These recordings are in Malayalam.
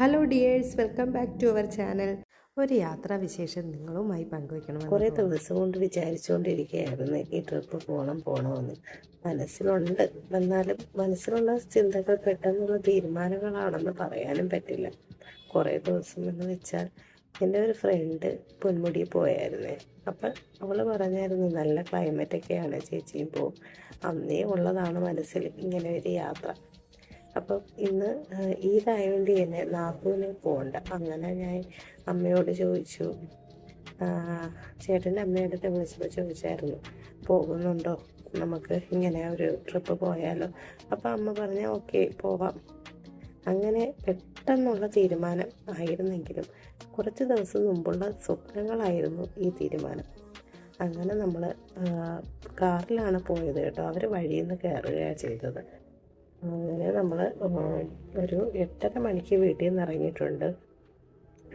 Hello dears, welcome back to our channel. ഒരു യാത്രാ വിശേഷം നിങ്ങളുമായി പങ്കുവയ്ക്കണം. കുറേ ദിവസം കൊണ്ട് വിചാരിച്ചുകൊണ്ടിരിക്കുകയായിരുന്നു ഈ ട്രിപ്പ് പോകണമെന്ന്. മനസ്സിലുണ്ട്, എന്നാലും മനസ്സിലുള്ള ചിന്തകൾ പെട്ടെന്നുള്ള തീരുമാനങ്ങളാണെന്ന് പറയാനും പറ്റില്ല. കുറേ ദിവസം എന്ന് വെച്ചാൽ എൻ്റെ ഒരു ഫ്രണ്ട് പൊന്മുടി പോയായിരുന്നേ. അപ്പം അവൾ പറഞ്ഞായിരുന്നു നല്ല ക്ലൈമറ്റൊക്കെയാണ്, ചേച്ചിയും പോവും. അന്നേ ഉള്ളതാണ് മനസ്സിൽ ഇങ്ങനെ ഒരു യാത്ര. അപ്പം ഇന്ന് ഈദായതുകൊണ്ട് തന്നെ നാത്തൂന് പോകണ്ട. അങ്ങനെ ഞാൻ അമ്മയോട് ചോദിച്ചു, ചേട്ടൻ്റെ അമ്മയുടെ വിളിച്ചപ്പോൾ ചോദിച്ചായിരുന്നു പോകുന്നുണ്ടോ, നമുക്ക് ഇങ്ങനെ ഒരു ട്രിപ്പ് പോയാലോ. അപ്പം അമ്മ പറഞ്ഞ ഓക്കെ പോവാം. അങ്ങനെ പെട്ടെന്നുള്ള തീരുമാനം ആയിരുന്നെങ്കിലും കുറച്ച് ദിവസം മുമ്പുള്ള സ്വപ്നങ്ങളായിരുന്നു ഈ തീരുമാനം. അങ്ങനെ നമ്മൾ കാറിലാണ് പോയത് കേട്ടോ. അവർ വഴിയിൽ നിന്ന് കയറുകയാണ് ചെയ്തത്. അങ്ങനെ നമ്മൾ ഒരു 8:30 മണിക്ക് വീട്ടിൽ നിന്ന് ഇറങ്ങിയിട്ടുണ്ട്.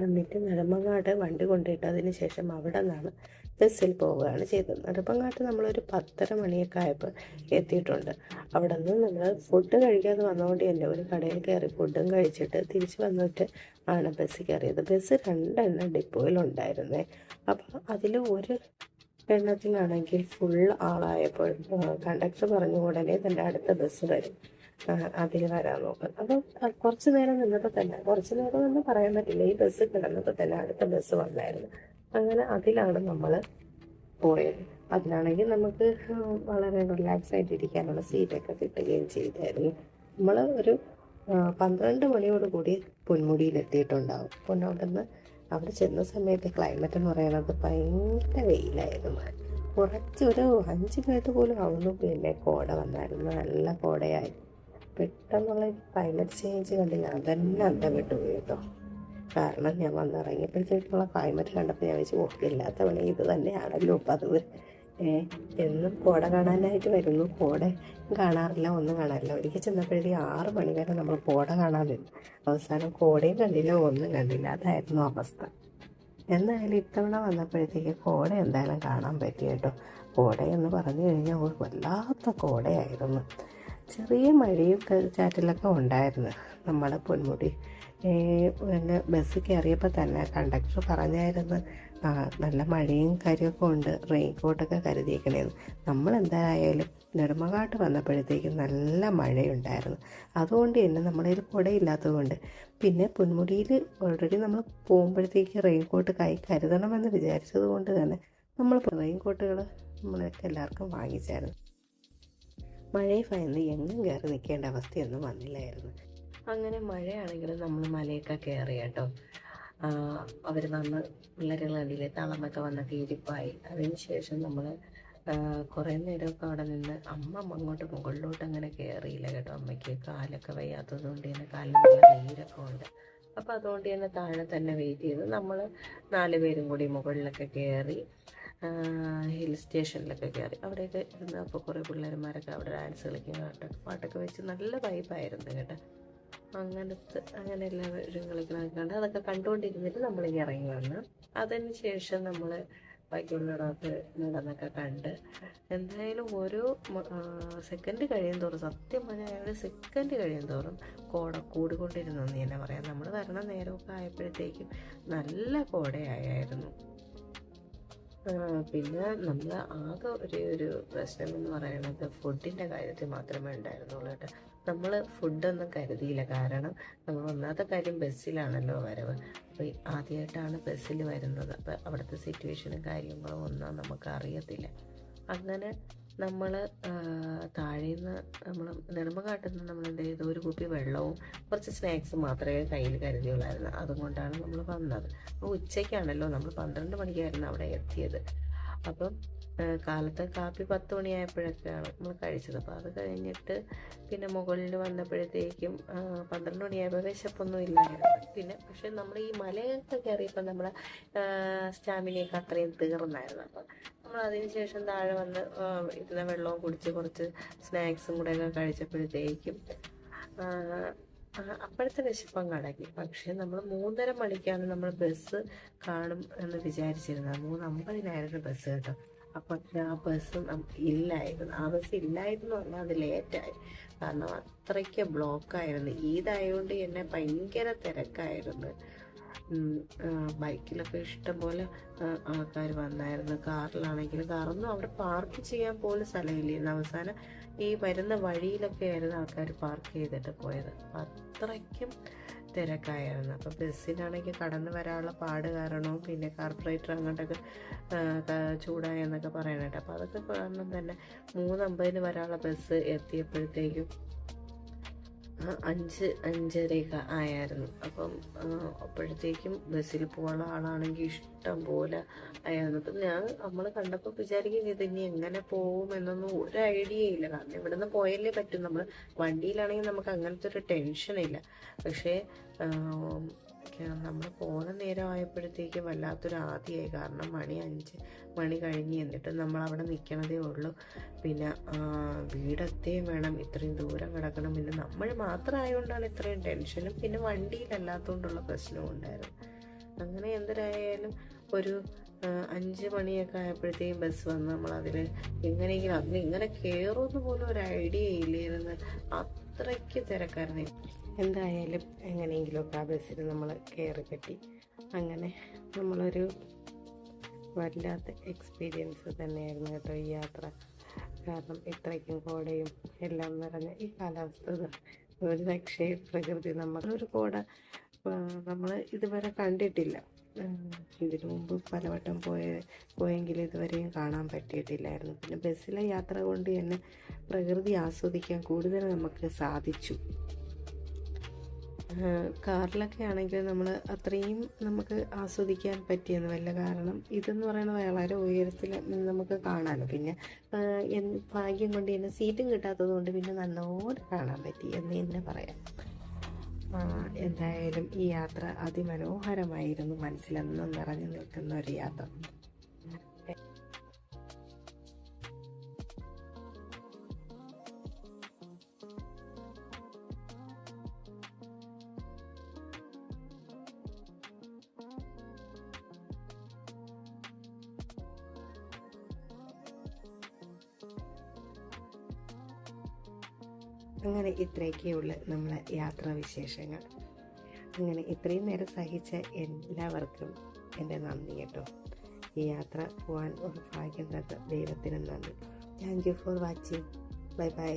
എന്നിട്ട് നെടുമങ്ങാട് വണ്ടി കൊണ്ടിട്ടതിന് ശേഷം അവിടെ നിന്നാണ് ബസ്സിൽ പോവുകയാണ് ചെയ്തത്. നെടുമങ്ങാട്ട് നമ്മളൊരു 10:30 മണിയൊക്കെ ആയപ്പോൾ എത്തിയിട്ടുണ്ട്. അവിടെ നിന്ന് നമ്മൾ ഫുഡ് കഴിക്കാതെ വന്നുകൊണ്ട് തന്നെ ഒരു കടയിൽ കയറി ഫുഡും കഴിച്ചിട്ട് തിരിച്ച് വന്നിട്ട് ആണ് ബസ്സിൽ കയറിയത്. ബസ് 2 എണ്ണം ഡിപ്പോയിലുണ്ടായിരുന്നേ. അപ്പം അതിൽ ഒരു എണ്ണത്തിലാണെങ്കിൽ ഫുൾ ആളായപ്പോൾ കണ്ടക്ടർ പറഞ്ഞു ഉടനെ തന്നെ അടുത്ത ബസ് വരും, അതിൽ വരാൻ നോക്കാം. അപ്പം കുറച്ച് നേരം നിന്നപ്പോൾ തന്നെ, കുറച്ച് നേരം ഒന്നും പറയാൻ പറ്റില്ല, ഈ ബസ് കിടന്നപ്പോൾ തന്നെ അടുത്ത ബസ് വന്നായിരുന്നു. അങ്ങനെ അതിലാണ് നമ്മൾ പോയത്. അതിലാണെങ്കിൽ നമുക്ക് വളരെ റിലാക്സ് ആയിട്ട് ഇരിക്കാനുള്ള സീറ്റൊക്കെ കിട്ടുകയും ചെയ്തായിരുന്നു. നമ്മൾ ഒരു 12 മണിയോടുകൂടി പൊന്മുടിയിലെത്തിയിട്ടുണ്ടാവും. പൊന്നോട്ടുനിന്ന് അവിടെ ചെന്ന സമയത്ത് ക്ലൈമറ്റ് എന്ന് പറയുന്നത് ഭയങ്കര വെയിലായിരുന്നു. കുറച്ചൊരു 5 മിനിറ്റ് പോലും ആവുന്നു പിന്നെ കോട വന്നായിരുന്നു, നല്ല കോടയായി. പെട്ടെന്നുള്ള ക്ലൈമറ്റ് ചേഞ്ച് കണ്ട് ഞാൻ തന്നെ അന്തം വിട്ടുപോയി കേട്ടോ. കാരണം ഞാൻ വന്നിറങ്ങിയപ്പോഴത്തേക്കുള്ള ക്ലൈമറ്റ് കണ്ടപ്പോൾ ഞാൻ വെച്ച് ഓർക്കില്ലാത്ത പണി ഇത് തന്നെയാണല്ലോ പതിവ്. എന്നും കോട കാണാനായിട്ട് വരുന്നു, കോട കാണാറില്ല, ഒന്നും കാണാറില്ല. ഒരിക്കൽ ചെന്നപ്പോഴത്തേക്ക് 6 മണി വരെ നമ്മൾ കോട കാണാൻ വരും. അവസാനം കോടയും കണ്ടില്ല, ഒന്നും കണ്ടില്ല. അതായിരുന്നു അവസ്ഥ. എന്തായാലും ഇത്തവണ വന്നപ്പോഴത്തേക്ക് കോട എന്തായാലും കാണാൻ പറ്റി കേട്ടോ. കോടയെന്ന് പറഞ്ഞു കഴിഞ്ഞാൽ വല്ലാത്ത കോടയായിരുന്നു. ചെറിയ മഴയും ചാറ്റലൊക്കെ ഉണ്ടായിരുന്നു നമ്മുടെ പൊന്മുടി. പിന്നെ ബസ് കയറിയപ്പോൾ തന്നെ കണ്ടക്ടർ പറഞ്ഞായിരുന്നു നല്ല മഴയും കാര്യമൊക്കെ ഉണ്ട്, റെയിൻ കോട്ടൊക്കെ കരുതിയേക്കണേന്ന്. നമ്മളെന്തായാലും നെടുമങ്ങാട്ട് വന്നപ്പോഴത്തേക്കും നല്ല മഴയുണ്ടായിരുന്നു. അതുകൊണ്ട് തന്നെ നമ്മുടെ കയ്യിൽ കുടയില്ലാത്തത് കൊണ്ട് പിന്നെ പൊന്മുടിയിൽ ഓൾറെഡി നമ്മൾ പോകുമ്പോഴത്തേക്ക് റെയിൻ കോട്ട് കൈ കരുതണമെന്ന് വിചാരിച്ചത് കൊണ്ട് തന്നെ നമ്മൾ റെയിൻ കോട്ടുകൾ നമ്മളൊക്കെ എല്ലാവർക്കും വാങ്ങിച്ചായിരുന്നു. മഴയെ ഭയന്ന് എങ്ങും കയറി നിൽക്കേണ്ട അവസ്ഥയൊന്നും വന്നില്ലായിരുന്നു. അങ്ങനെ മഴയാണെങ്കിലും നമ്മൾ മലയൊക്കെ കയറി കേട്ടോ. അവർ വന്ന് പിള്ളേരുകളിലെ തളമൊക്കെ വന്നൊക്കെ ഇരിപ്പായി. അതിന് ശേഷം നമ്മൾ കുറേ നേരമൊക്കെ അവിടെ നിന്ന് അമ്മ അങ്ങോട്ട് മുകളിലോട്ട് അങ്ങനെ കയറിയില്ല കേട്ടോ. അമ്മയ്ക്ക് കാലൊക്കെ വയ്യാത്തത് കൊണ്ട് തന്നെ കാലിന് നല്ല നീരൊക്കെ ഉണ്ട്. അപ്പോൾ അതുകൊണ്ട് തന്നെ താഴെ തന്നെ വെയിറ്റ് ചെയ്ത് നമ്മൾ 4 പേരും കൂടി മുകളിലൊക്കെ കയറി ഹിൽ സ്റ്റേഷനിലൊക്കെ കയറി. അവിടെയൊക്കെ ഇരുന്ന് അപ്പോൾ കുറേ പിള്ളേന്മാരൊക്കെ അവിടെ ഡാൻസ് കളിക്കുന്ന പാട്ടൊക്കെ വെച്ച് നല്ല വൈബായിരുന്നു കേട്ടോ. അങ്ങനെ എല്ലാവരും കളിക്കണമൊക്കെ കണ്ട് അതൊക്കെ കണ്ടുകൊണ്ടിരുന്നിട്ട് നമ്മളിങ്ങനെ ഇറങ്ങി വന്നു. അതിന് ശേഷം നമ്മൾ ബാക്കിയുള്ളവരൊക്കെ നടന്നൊക്കെ കണ്ട് എന്തായാലും ഓരോ സെക്കൻഡ് കഴിയും തോറും, സത്യം പറഞ്ഞാൽ ഒരു സെക്കൻഡ് കഴിയും തോറും കോട കൂടിക്കൊണ്ടിരുന്നെന്ന് തന്നെ പറയാം. നമ്മൾ വരണ നേരമൊക്കെ ആയപ്പോഴത്തേക്കും നല്ല കോടയായിരുന്നു. പിന്നെ നമ്മൾ ആകെ ഒരു പ്രശ്നം എന്ന് പറയുന്നത് ഫുഡിൻ്റെ കാര്യത്തിൽ മാത്രമേ ഉണ്ടായിരുന്നുള്ളൂ കേട്ടോ. നമ്മൾ ഫുഡൊന്നും കരുതിയില്ല. കാരണം നമ്മൾ ഒന്നാമത്തെ കാര്യം ബസ്സിലാണല്ലോ വരവ്. അപ്പോൾ ആദ്യമായിട്ടാണ് ബസ്സിൽ വരുന്നത്. അപ്പോൾ അവിടുത്തെ സിറ്റുവേഷനും കാര്യങ്ങളും ഒന്നും നമുക്ക് അറിയത്തില്ല. അങ്ങനെ നമ്മൾ താഴേന്ന് നമ്മൾ നെടുമങ്ങാട്ടിൽ നിന്ന് നമ്മൾ എന്ത് ചെയ്തു, ഒരു കുപ്പി വെള്ളവും കുറച്ച് സ്നാക്സും മാത്രമേ കയ്യിൽ കരുതിയുള്ളായിരുന്നു. അതുകൊണ്ടാണ് നമ്മൾ വന്നത്. അപ്പോൾ ഉച്ചയ്ക്കാണല്ലോ, നമ്മൾ 12 മണിക്കായിരുന്നു അവിടെ എത്തിയത്. അപ്പം കാലത്തെ കാപ്പി 10 മണിയായപ്പോഴൊക്കെയാണ് നമ്മൾ കഴിച്ചത്. അപ്പോൾ അത് കഴിഞ്ഞിട്ട് പിന്നെ മുകളിൽ വന്നപ്പോഴത്തേക്കും 12 മണിയായപ്പോൾ വിശപ്പൊന്നും ഇല്ലായിരുന്നു. പിന്നെ പക്ഷെ നമ്മൾ ഈ മലയൊക്കെ കയറിയപ്പോൾ നമ്മളെ സ്റ്റാമിനയൊക്കെ അത്രയും തീർന്നായിരുന്നു. അപ്പം നമ്മൾ അതിന് ശേഷം താഴെ വന്ന് ഇരുന്ന വെള്ളവും കുടിച്ച് കുറച്ച് സ്നാക്സും കൂടെയൊക്കെ കഴിച്ചപ്പോഴത്തേക്കും അപ്പോഴത്തെ വിശപ്പം കടക്കി. പക്ഷേ നമ്മൾ 3:30 മണിക്കാണ് നമ്മൾ ബസ് കാണും എന്ന് വിചാരിച്ചിരുന്നത്. 3:50 ബസ് കേട്ടോ. പക്ഷെ ആ ബസ് ഇല്ലായിരുന്നു. ആ ബസ് ഇല്ലായിരുന്നു പറഞ്ഞാൽ അത് ലേറ്റായി. കാരണം അത്രയ്ക്ക് ബ്ലോക്കായിരുന്നു. ഈദായതുകൊണ്ട് തന്നെ ഭയങ്കര തിരക്കായിരുന്നു. ബൈക്കിലൊക്കെ ഇഷ്ടംപോലെ ആൾക്കാർ വന്നായിരുന്നു. കാറിലാണെങ്കിലും കാറൊന്നും അവിടെ പാർക്ക് ചെയ്യാൻ പോലും സ്ഥലമില്ലായിരുന്നു. അവസാനം ഈ വരുന്ന വഴിയിലൊക്കെ ആയിരുന്നു ആൾക്കാർ പാർക്ക് ചെയ്തിട്ട് പോയത്. അത്രയ്ക്കും തിരക്കായിരുന്നു. അപ്പം ബസ്സിനാണെങ്കിൽ കടന്നു വരാനുള്ള പാട് കാരണവും പിന്നെ കാർപ്പറേറ്റർ അങ്ങോട്ടൊക്കെ ചൂടായെന്നൊക്കെ പറയാനായിട്ട്. അപ്പം അതൊക്കെ കാരണം തന്നെ 3:50 വരാനുള്ള ബസ് എത്തിയപ്പോഴത്തേക്കും 5-5:30 ആയായിരുന്നു. അപ്പം അപ്പോഴത്തേക്കും ബസ്സിൽ പോകാനുള്ള ആളാണെങ്കിൽ ഇഷ്ടം പോലെ ആയിരുന്നു. അപ്പം നമ്മൾ കണ്ടപ്പോൾ വിചാരിക്കും ഇത് ഇനി എങ്ങനെ പോകും എന്നൊന്നും ഒരു ഐഡിയ ഇല്ല. കാരണം ഇവിടുന്ന് പോയല്ലേ പറ്റും. നമ്മൾ വണ്ടിയിലാണെങ്കിൽ നമുക്ക് അങ്ങനത്തെ ഒരു ടെൻഷനില്ല. പക്ഷേ നമ്മൾ പോകുന്ന നേരം ആയപ്പോഴത്തേക്കും വല്ലാത്തൊരു ആദിയായി. കാരണം 5 മണി കഴിഞ്ഞ് എന്നിട്ട് നമ്മൾ അവിടെ നിൽക്കണതേ ഉള്ളൂ. പിന്നെ വീടെത്തേയും വേണം, ഇത്രയും ദൂരം കിടക്കണം. പിന്നെ നമ്മൾ മാത്രമായതുകൊണ്ടാണ് ഇത്രയും ടെൻഷനും പിന്നെ വണ്ടിയിലല്ലാത്തതുകൊണ്ടുള്ള പ്രശ്നവും ഉണ്ടായിരുന്നു. അങ്ങനെ എന്തൊരായാലും ഒരു 5 മണിയൊക്കെ ആയപ്പോഴത്തേക്കും ബസ് വന്ന് നമ്മളതിൽ എങ്ങനെയെങ്കിലും അതിന് ഇങ്ങനെ കയറുമെന്ന് പോലും ഒരു ഐഡിയ ഇല്ലായിരുന്നു. അത്രയ്ക്ക് തിരക്കായിരുന്നു. എന്തായാലും എങ്ങനെയെങ്കിലുമൊക്കെ ആ ബസ്സിൽ നമ്മൾ കയറി പറ്റി. അങ്ങനെ നമ്മളൊരു വല്ലാത്ത എക്സ്പീരിയൻസ് തന്നെയായിരുന്നു കേട്ടോ ഈ യാത്ര. കാരണം ഇത്രയ്ക്കും കോടയും എല്ലാം നിറഞ്ഞ ഈ കാലാവസ്ഥ ഒരു രക്ഷയും പ്രകൃതി. നമ്മളൊരു കോട നമ്മൾ ഇതുവരെ കണ്ടിട്ടില്ല. ഇതിനു മുമ്പ് പലവട്ടം പോയെങ്കിലും ഇതുവരെയും കാണാൻ പറ്റിയിട്ടില്ലായിരുന്നു. പിന്നെ ബസ്സിലെ യാത്ര കൊണ്ട് തന്നെ പ്രകൃതി ആസ്വദിക്കാൻ കൂടുതൽ നമുക്ക് സാധിച്ചു. കാറിലൊക്കെ ആണെങ്കിൽ നമ്മൾ അത്രയും നമുക്ക് ആസ്വദിക്കാൻ പറ്റിയെന്നുമല്ല. കാരണം ഇതെന്ന് പറയുന്നത് വളരെ ഉയരത്തിൽ നമുക്ക് കാണാമല്ലോ. പിന്നെ ഭാഗ്യം കൊണ്ട് തന്നെ സീറ്റും കിട്ടാത്തത് കൊണ്ട് പിന്നെ നല്ലോണം കാണാൻ പറ്റി എന്ന് തന്നെ പറയാം. എന്തായാലും ഈ യാത്ര അതിമനോഹരമായിരുന്നു. മനസ്സിലെന്നും നിറഞ്ഞു നിൽക്കുന്ന ഒരു യാത്ര. അങ്ങനെ ഇത്രയൊക്കെയുള്ള നമ്മളെ യാത്രാവിശേഷങ്ങൾ. അങ്ങനെ ഇത്രയും നേരം സഹിച്ച എല്ലാവർക്കും എൻ്റെ നന്ദി കേട്ടോ. ഈ യാത്ര പോകാൻ ഒരു ഭാഗ്യം തന്ന ദൈവത്തിന് നന്ദി. Thank you for watching. Bye bye.